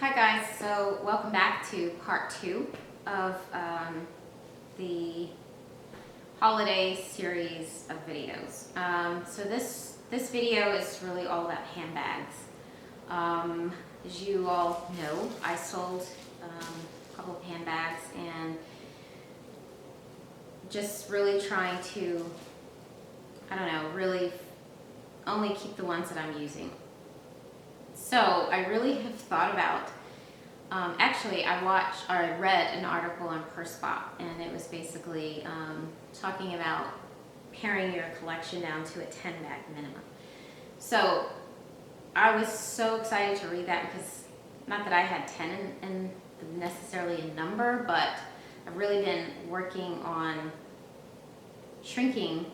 Hi guys, so welcome back to part 2 of the holiday series of videos. So this video is really all about handbags. As you all know, I sold a couple of handbags and just really trying to, really only keep the ones that I'm using. So I really have thought about, actually I read an article on PurseSpot, and it was basically talking about paring your collection down to a 10 bag minimum. So I was so excited to read that because, not that I had 10 in necessarily a number, but I've really been working on shrinking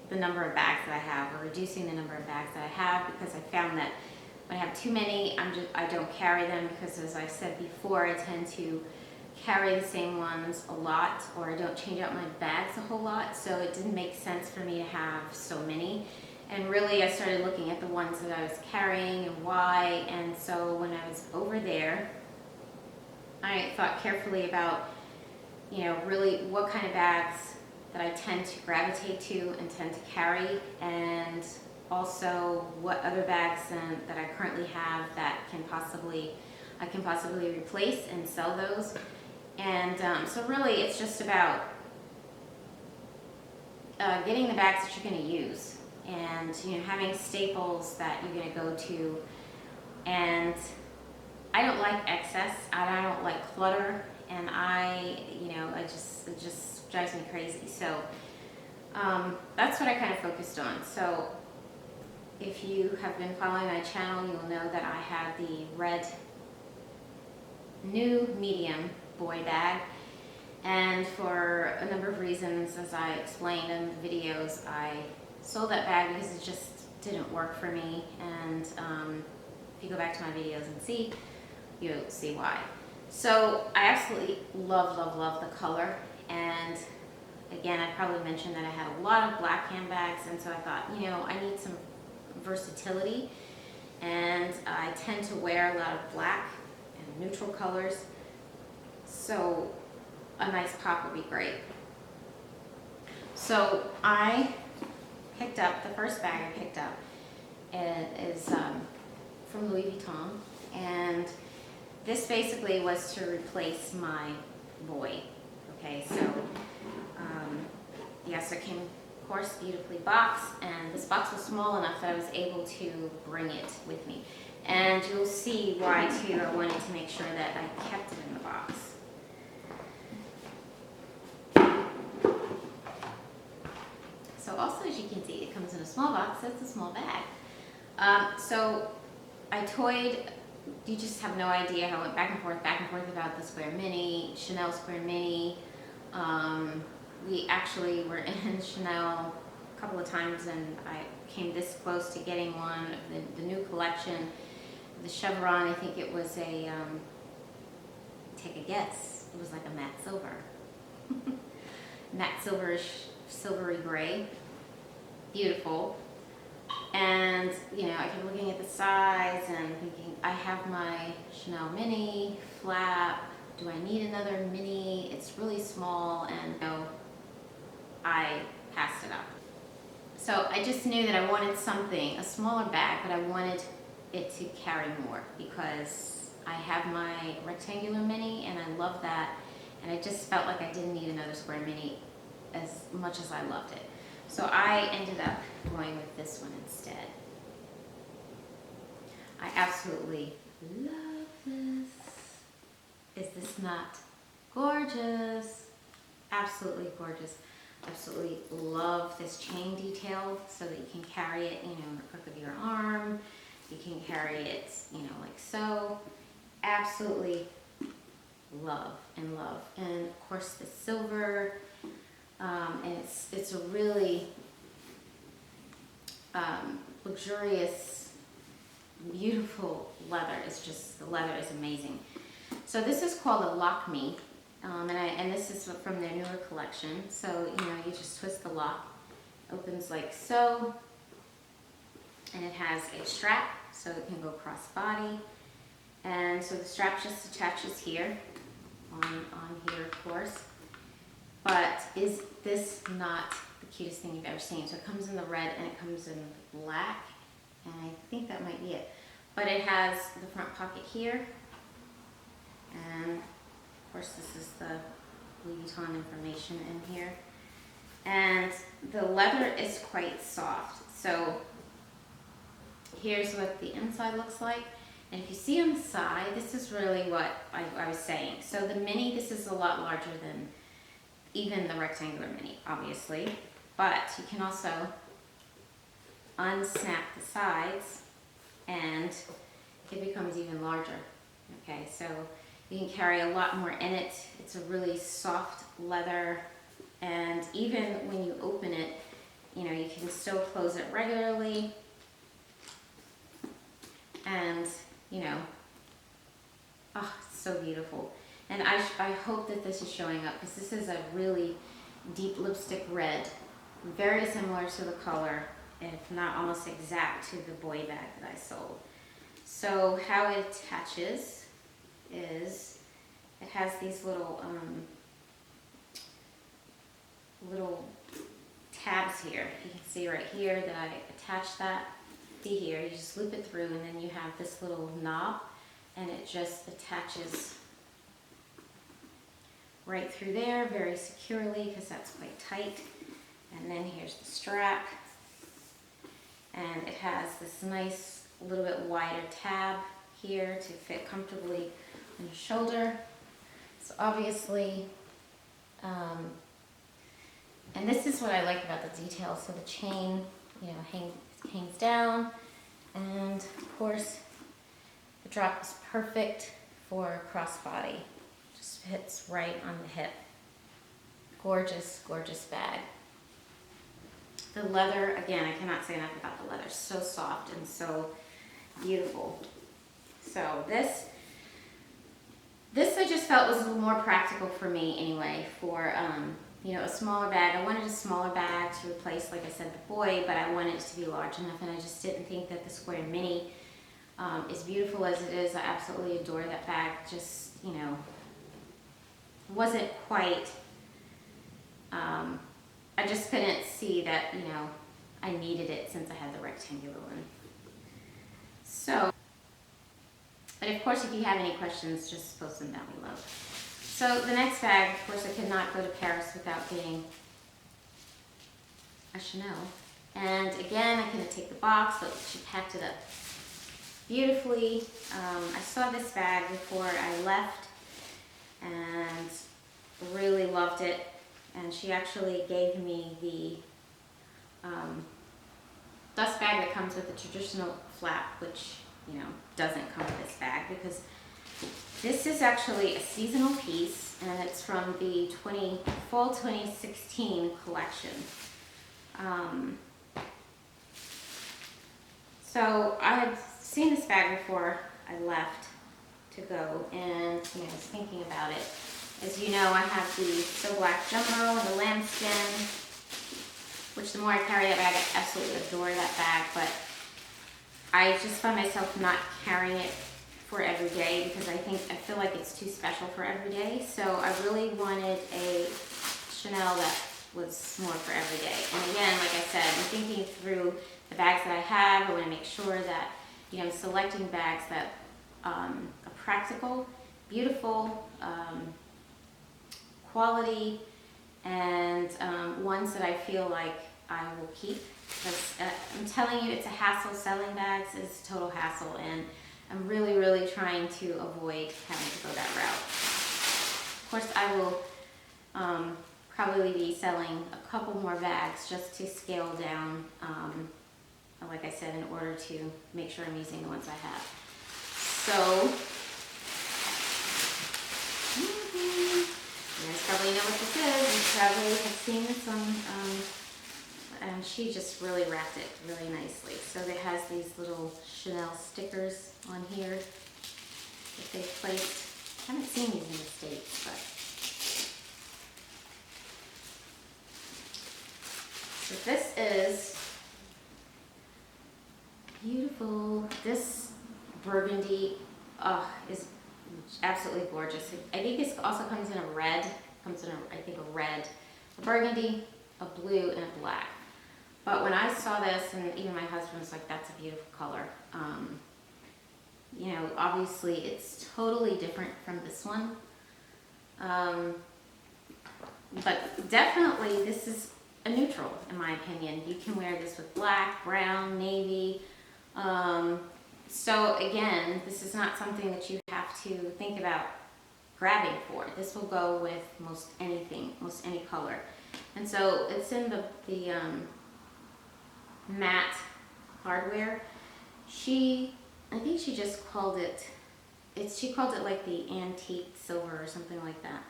the number of bags that I have, or reducing the number of bags that I have, because I found that when I have too many, I don't carry them, because as I said before, I tend to carry the same ones a lot, or I don't change out my bags a whole lot, so it didn't make sense for me to have so many. And really I started looking at the ones that I was carrying and why, and so when I was over there, I thought carefully about, really what kind of bags that I tend to gravitate to and tend to carry, and also what other bags that I currently have that I can possibly replace and sell those. And so really it's just about getting the bags that you're going to use, and having staples that you're going to go to. And I don't like excess, I don't like clutter, and it just drives me crazy. So that's what I kind of focused on. So if you have been following my channel, you will know that I have the red new medium boy bag, and for a number of reasons, as I explained in the videos, I sold that bag because it just didn't work for me. And if you go back to my videos and see, you'll see why. So I absolutely love the color, and again, I probably mentioned that I had a lot of black handbags, and so I thought, I need some versatility, and I tend to wear a lot of black and neutral colors, so a nice pop would be great. So I picked up, the first bag I picked up is from Louis Vuitton, and this basically was to replace my boy. Okay, so yes, it came, of course, beautifully boxed, and this box was small enough that I was able to bring it with me. And you'll see why too. I wanted to make sure that I kept it in the box. So also, as you can see, it comes in a small box, so it's a small bag. So I toyed, you just have no idea how I went back and forth about the Square Mini, Chanel Square Mini. We actually were in Chanel a couple of times, and I came this close to getting one of the new collection. The chevron, I think it was a, take a guess, it was like a matte silver. Matte silverish, silvery gray. Beautiful. And, I kept looking at the size and thinking, I have my Chanel Mini, flap, do I need another mini? It's really small, and I passed it up. So I just knew that I wanted something, a smaller bag, but I wanted it to carry more, because I have my rectangular mini and I love that, and I just felt like I didn't need another square mini as much as I loved it. So I ended up going with this one instead. I absolutely love this. Is this not gorgeous? Absolutely gorgeous. Absolutely love this chain detail, so that you can carry it, in the crook of your arm. You can carry it, like so. Absolutely love. And of course the silver, and it's a really luxurious, beautiful leather. The leather is amazing. So this is called a Lock Me, and this is from their newer collection. So you just twist the lock, opens like so, and it has a strap so it can go cross body, And so the strap just attaches here, on here of course. But is this not the cutest thing you've ever seen? So it comes in the red and it comes in black, and I think that might be it. But it has the front pocket here, and of course this is the Louis Vuitton information in here. And the leather is quite soft. So here's what the inside looks like. And if you see on the side, this is really what I was saying. So the mini, this is a lot larger than even the rectangular mini, obviously. But you can also unsnap the sides and it becomes even larger. Okay, so you can carry a lot more in it. It's a really soft leather, and even when you open it, you know, you can still close it regularly. And, you know, oh, it's so beautiful. And I hope that this is showing up, because this is a really deep lipstick red, very similar to the color, if not almost exact to the boy bag that I sold. So how it attaches is, it has these little tabs here. You can see right here that I attached that. See here, you just loop it through, and then you have this little knob, and it just attaches right through there very securely, because that's quite tight. And then here's the strap, and it has this nice little bit wider tab here to fit comfortably on your shoulder. So obviously, and this is what I like about the details. So the chain, you know, hangs down, and of course the drop is perfect for crossbody. Just fits right on the hip. Gorgeous, gorgeous bag. The leather, again, I cannot say enough about the leather. So soft and so beautiful. So this I just felt was a little more practical for me anyway, for you know, a smaller bag. I wanted a smaller bag to replace, like I said, the boy, but I wanted it to be large enough, and I just didn't think that the square mini, as beautiful as it is, I absolutely adore that bag, just, you know, wasn't quite, I just couldn't see that, you know, I needed it since I had the rectangular one. So, but of course, if you have any questions, just post them down below. So the next bag, of course, I could not go to Paris without getting a Chanel. And again, I couldn't take the box, but she packed it up beautifully. I saw this bag before I left and really loved it. And she actually gave me the dust bag that comes with the traditional flap, which, you know, doesn't come with this bag, because this is actually a seasonal piece, and it's from the fall 2016 collection. So I had seen this bag before I left to go, and, you know, I was thinking about it. As you know, I have the So Black Jumbo and the lambskin, which the more I carry that bag, I absolutely adore that bag, but I just find myself not carrying it for every day, because I feel like it's too special for every day. So I really wanted a Chanel that was more for every day. And again, like I said, I'm thinking through the bags that I have. I want to make sure that, you know, I'm selecting bags that are practical, beautiful, quality, and ones that I feel like I will keep. Because I'm telling you, it's a hassle. Selling bags is a total hassle, and I'm really, really trying to avoid having to go that route. Of course, I will probably be selling a couple more bags just to scale down, like I said, in order to make sure I'm using the ones I have. So, you guys probably know what this is. You probably have seen this on, and she just really wrapped it really nicely. So it has these little Chanel stickers on here that they've placed. I haven't seen these in the States, but. So this is beautiful. This burgundy is absolutely gorgeous. I think this also comes in a red, I think a red, a burgundy, a blue, and a black. But when I saw this, and even my husband was like, that's a beautiful color. You know, obviously it's totally different from this one. But definitely this is a neutral, in my opinion. You can wear this with black, brown, navy. So again, this is not something that you have to think about grabbing for. This will go with most anything, most any color. And so it's in the matte hardware. I think she just called it, she called it like the antique silver or something like that.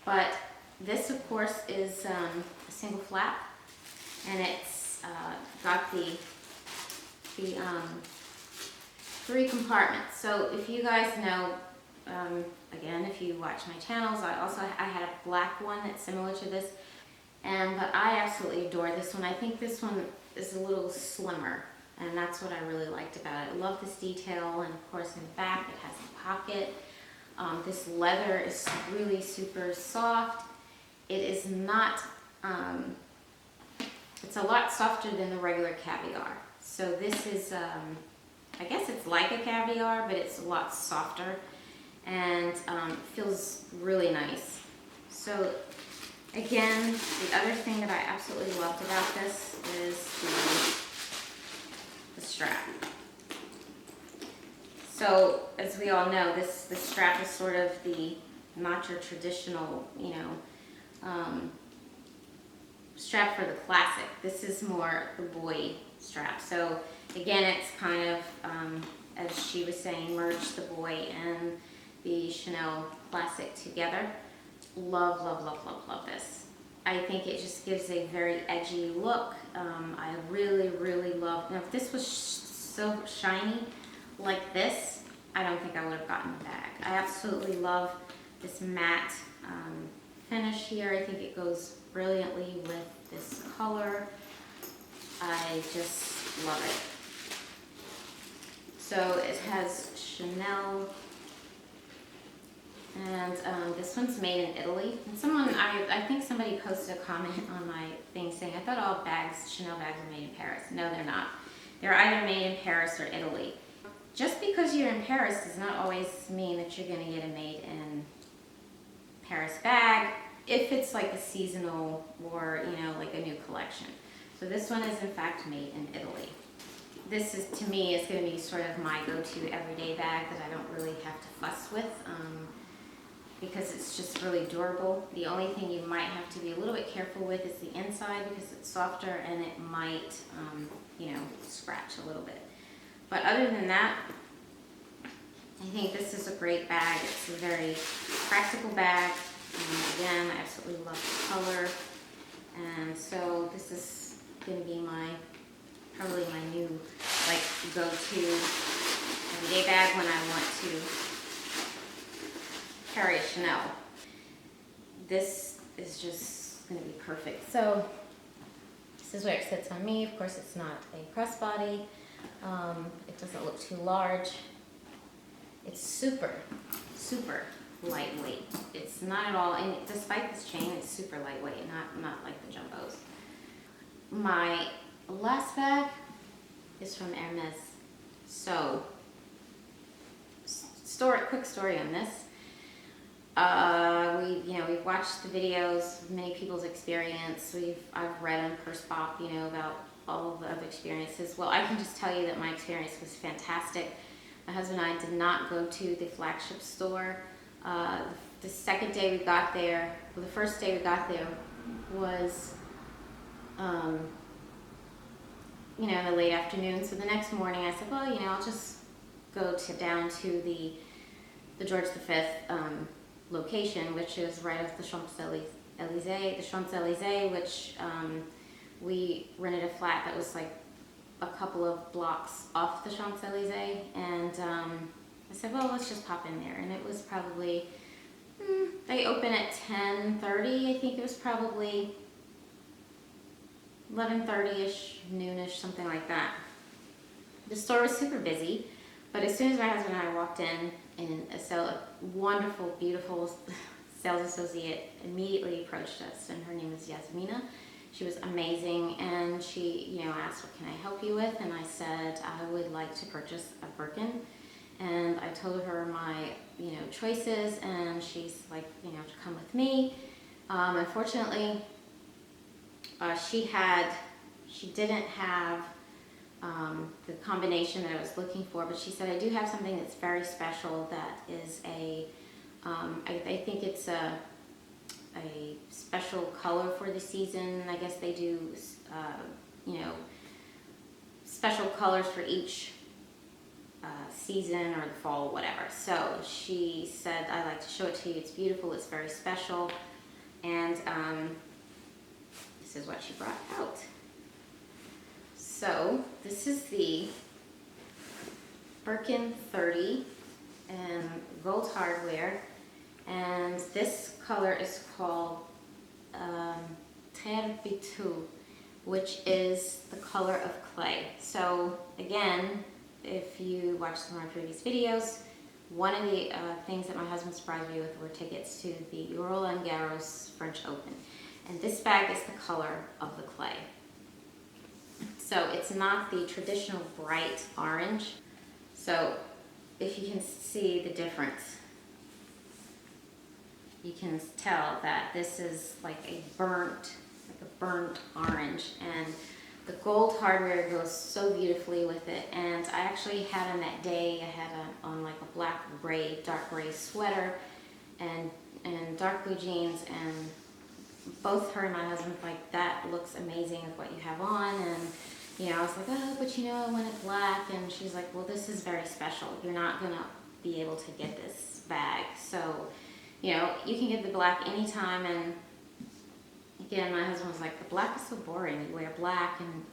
But this, of course, is a single flap, and it's got the 3 compartments. So if you guys know, again, if you watch my channels, I had a black one that's similar to this, but I absolutely adore this one. I think this one is a little slimmer, and that's what I really liked about it. I love this detail, and of course in the back it has a pocket. This leather is really super soft. It is not, it's a lot softer than the regular caviar. So this is, I guess it's like a caviar, but it's a lot softer, and feels really nice. So again, the other thing that I absolutely loved about this is the strap. So as we all know, this strap is sort of not your traditional, you know, strap for the classic. This is more the boy strap. So again, it's kind of, as she was saying, merge the boy and the Chanel classic together. Love, love, love, love, love this. I think it just gives a very edgy look. I really, really love, now if this was so shiny like this, I don't think I would have gotten the bag. I absolutely love this matte finish here. I think it goes brilliantly with this color. I just love it. So it has Chanel, and this one's made in Italy. And I think somebody posted a comment on my thing saying, I thought all bags, Chanel bags are made in Paris. No, they're not. They're either made in Paris or Italy. Just because you're in Paris does not always mean that you're gonna get a made in Paris bag, if it's like a seasonal or, you know, like a new collection. So this one is in fact made in Italy. This is, to me, is going to be sort of my go-to everyday bag that I don't really have to fuss with, because it's just really durable. The only thing you might have to be a little bit careful with is the inside, because it's softer and it might, you know, scratch a little bit. But other than that, I think this is a great bag. It's a very practical bag. And again, I absolutely love the color. And so this is going to be probably my new, like, go-to everyday bag when I want to carry a Chanel. This is just going to be perfect. So this is where it sits on me. Of course, it's not a crossbody. It doesn't look too large. It's super, super lightweight. It's not at all, and despite this chain, it's super lightweight, not like the Jumbos. My last bag is from Hermes. So, quick story on this. We've watched the videos, many people's experience. I've read on Purse Pop, you know, about all of the experiences. Well, I can just tell you that my experience was fantastic. My husband and I did not go to the flagship store. The second day we got there, well, the first day we got there was, in the late afternoon. So the next morning I said, well, I'll just go down to the George V location, which is right off the Champs-Élysées, which we rented a flat that was like a couple of blocks off the Champs-Élysées, and I said, well, let's just pop in there. And it was probably, they open at 10:30. I think it was probably 11:30ish, noonish, something like that. The store was super busy. But as soon as my husband and I walked in, and a wonderful, beautiful sales associate immediately approached us, and her name is Yasmina. She was amazing, and she, asked, "What can I help you with?" And I said, "I would like to purchase a Birkin." And I told her my, choices, and she's like, to come with me. Unfortunately, she didn't have the combination that I was looking for, but she said, "I do have something that's very special that is I think it's a special color for the season. I guess they do, special colors for each season or the fall, whatever." So she said, "I'd like to show it to you. It's beautiful. It's very special." And this is what she brought out. So this is the Birkin 30 and gold hardware, and this color is called Terre Bitou, which is the color of clay. So again, if you watched some of my previous videos, one of the things that my husband surprised me with were tickets to the Roland Garros French Open. And this bag is the color of the clay. So it's not the traditional bright orange. So if you can see the difference, you can tell that this is like a burnt orange, and the gold hardware goes so beautifully with it. And I actually had on that day, I had on like a dark gray sweater and dark blue jeans, and both her and my husband were like, "That looks amazing with what you have on." And I was like, "Oh, but I want it black." And she's like, "Well, this is very special. You're not gonna be able to get this bag. So, you can get the black anytime." And again, my husband was like, "The black is so boring. You wear black, and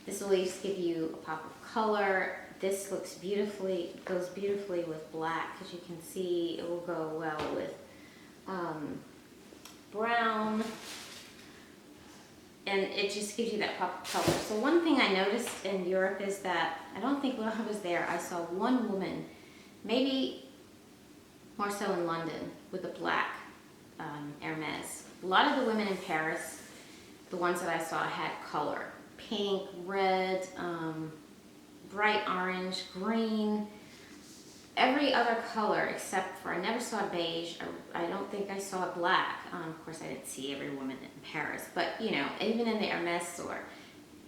this will at least give you a pop of color. This goes beautifully with black, because you can see it will go well with brown, and it just gives you that pop of color." So one thing I noticed in Europe is that I don't think when I was there I saw one woman, maybe more so in London, with a black Hermes. A lot of the women in Paris, the ones that I saw, had color: pink, red, bright orange, green, every other color except for, I never saw beige. I don't think I saw black. Of course, I didn't see every woman in Paris, but even in the Hermes store,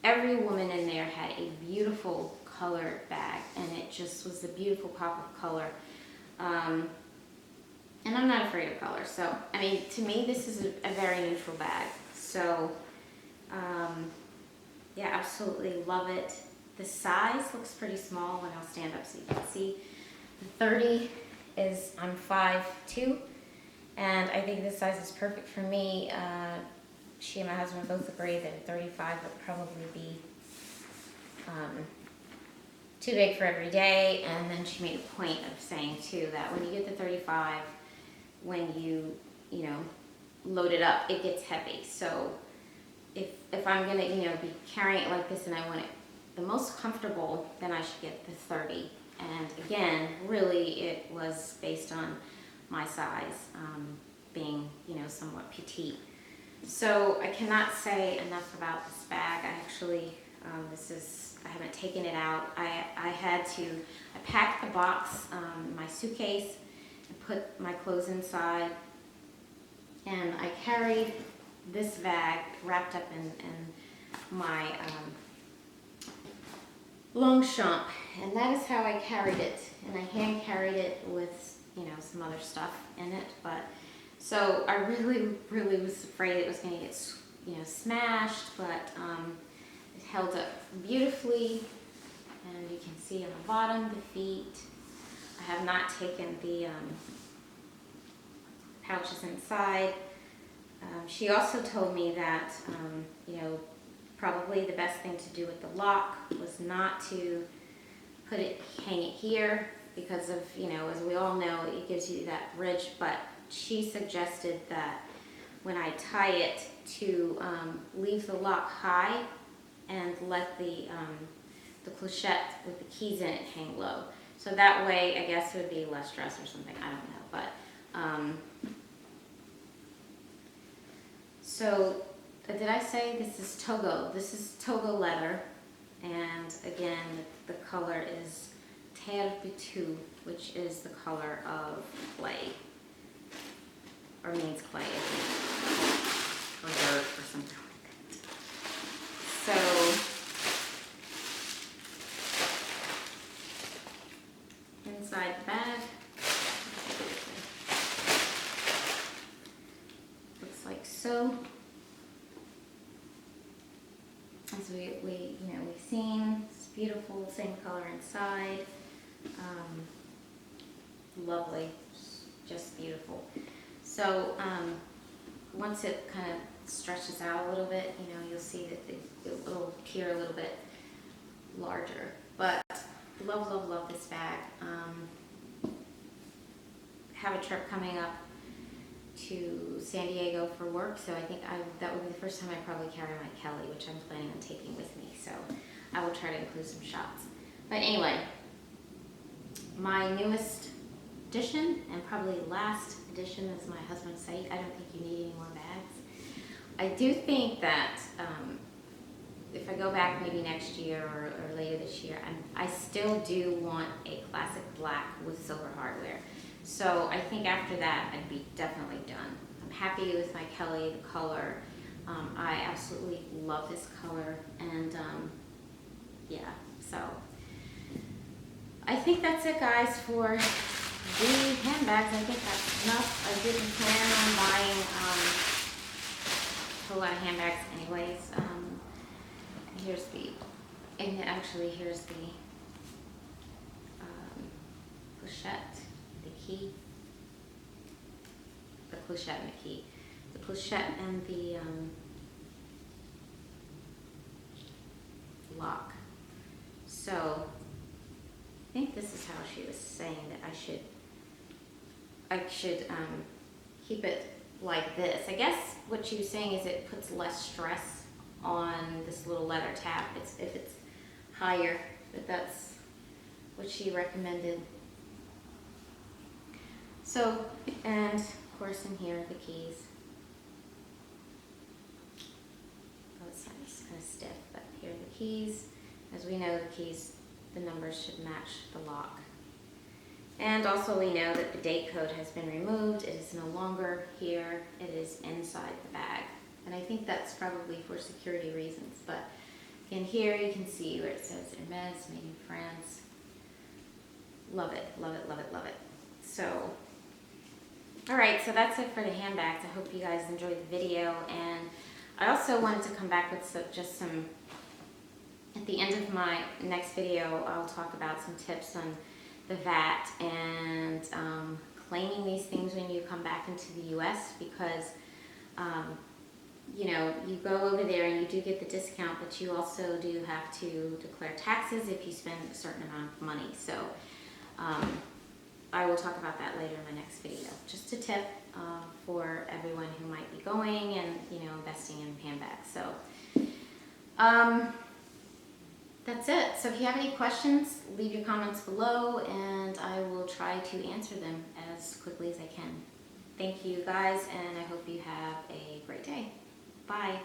every woman in there had a beautiful color bag, and it just was a beautiful pop of color. And I'm not afraid of color, so to me this is a very neutral bag. So yeah, absolutely love it. The size looks pretty small when I'll stand up so you can see. The 30 is, I'm 5'2", and I think this size is perfect for me. She and my husband both agree that a 35 would probably be too big for every day. And then she made a point of saying too that when you get the 35, when you load it up, it gets heavy. So if I'm gonna be carrying it like this and I want it the most comfortable, then I should get the 30. And again, really it was based on my size, being somewhat petite. So I cannot say enough about this bag. I actually, I haven't taken it out. I packed the box, my suitcase, and put my clothes inside, and I carried this bag wrapped up in my Longchamp, and that is how I carried it. And I hand carried it with some other stuff in it, but so I really was afraid it was going to get smashed, but it held up beautifully. And you can see on the bottom the feet. I have not taken the pouches inside. She also told me that probably the best thing to do with the lock was not to hang it here, because of, as we all know, it gives you that ridge, but she suggested that when I tie it to leave the lock high and let the clochette with the keys in it hang low. So that way, I guess it would be less stress or something. I don't know, but so did I say this is Togo? This is Togo leather, and again, the color is Terre Bitu, which is the color of clay, or means clay, I think, or dirt or something like that. So inside the bag looks like so. As we've seen, it's beautiful, same color inside. Lovely, just beautiful. So once it kind of stretches out a little bit, you'll see that it'll appear a little bit larger. But love, love, love this bag. Have a trip coming up to San Diego for work, so I think that will be the first time I probably carry my Kelly, which I'm planning on taking with me. So I will try to include some shots. But anyway, my newest addition, and probably last addition, as my husband said, I don't think you need any more bags. I do think that if I go back maybe next year or later this year, I still do want a classic black with silver hardware. So I think after that, I'd be definitely done. I'm happy with my Kelly, the color. I absolutely love this color, and yeah, so I think that's it, guys, for the handbags. I think that's enough. I didn't plan on buying a whole lot of handbags anyways. Here's the pochette, the key, the clochette and the key, the clochette and the lock. So I think this is how she was saying that I should keep it like this. I guess what she was saying is it puts less stress on this little leather tab if it's higher, but that's what she recommended. So, and of course in here the keys. Both sides kind of stiff, but here are the keys. As we know, the keys, the numbers should match the lock. And also we know that the date code has been removed. It is no longer here. It is inside the bag. And I think that's probably for security reasons. But in here you can see where it says Hermes, made in France. Love it, love it, love it, love it. So, all right, so that's it for the handbags. I hope you guys enjoyed the video. And I also wanted to come back with just some, at the end of my next video, I'll talk about some tips on the VAT and claiming these things when you come back into the US, because you go over there and you do get the discount, but you also do have to declare taxes if you spend a certain amount of money. So I will talk about that later in my next video. Just a tip for everyone who might be going and investing in handbags. So that's it. So if you have any questions, leave your comments below and I will try to answer them as quickly as I can. Thank you guys, and I hope you have a great day. Bye.